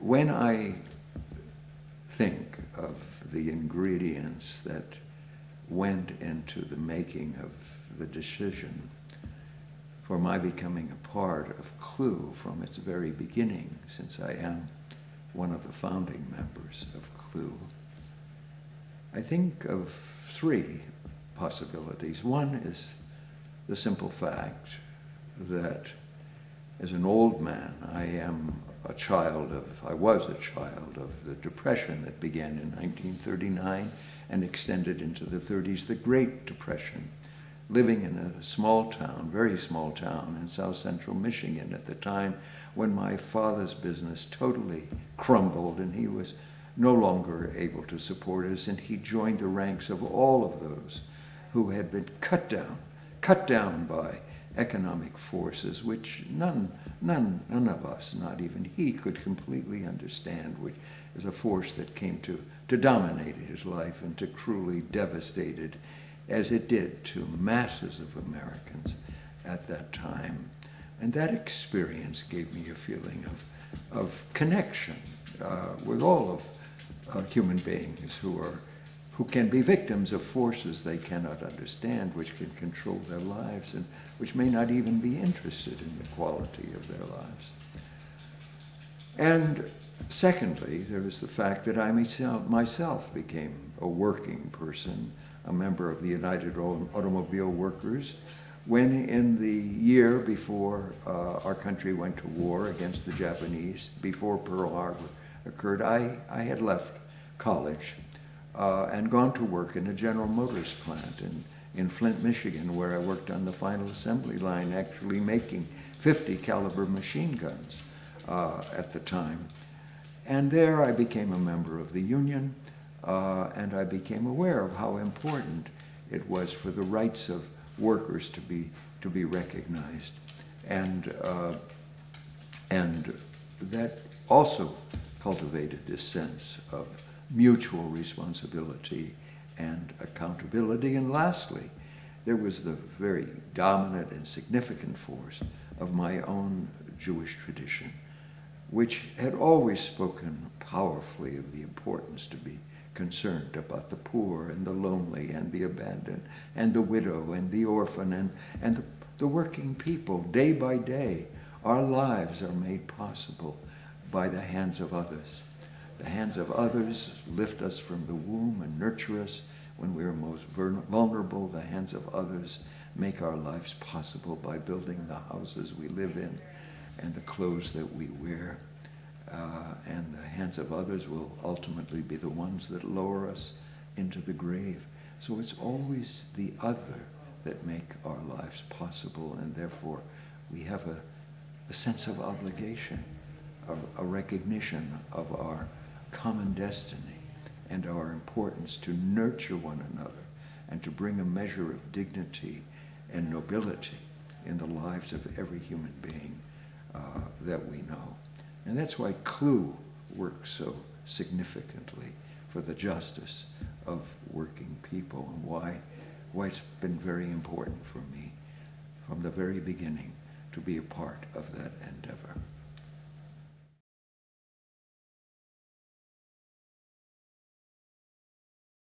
when I think of the ingredients that went into the making of the decision for my becoming a part of CLUE from its very beginning, since I am one of the founding members of CLUE, I think of three possibilities. One is the simple fact that as an old man, I was a child of the Depression that began in 1939 and extended into the 30s, the Great Depression, living in a small town, very small town in south central Michigan at the time when my father's business totally crumbled and he was no longer able to support us, and he joined the ranks of all of those who had been cut down by economic forces which none of us, not even he, could completely understand, which is a force that came to dominate his life and to cruelly devastate it, as it did to masses of Americans at that time. And that experience gave me a feeling of connection with all of human beings who can be victims of forces they cannot understand, which can control their lives and which may not even be interested in the quality of their lives. And secondly, there is the fact that I myself became a working person, a member of the United Automobile Workers, when in the year before our country went to war against the Japanese, before Pearl Harbor occurred, I had left college and gone to work in a General Motors plant in Flint, Michigan, where I worked on the final assembly line, actually making 50 caliber machine guns at the time. And there I became a member of the union, and I became aware of how important it was for the rights of workers to be recognized. And that also cultivated this sense of mutual responsibility and accountability. And lastly, there was the very dominant and significant force of my own Jewish tradition, which had always spoken powerfully of the importance to be concerned about the poor and the lonely and the abandoned and the widow and the orphan and the working people. Day by day, our lives are made possible by the hands of others. The hands of others lift us from the womb and nurture us when we are most vulnerable. The hands of others make our lives possible by building the houses we live in and the clothes that we wear. And the hands of others will ultimately be the ones that lower us into the grave. So it's always the other that make our lives possible, and therefore we have a sense of obligation, a recognition of our common destiny and our importance to nurture one another and to bring a measure of dignity and nobility in the lives of every human being that we know. And that's why CLUE works so significantly for the justice of working people, and why it's been very important for me from the very beginning to be a part of that endeavor.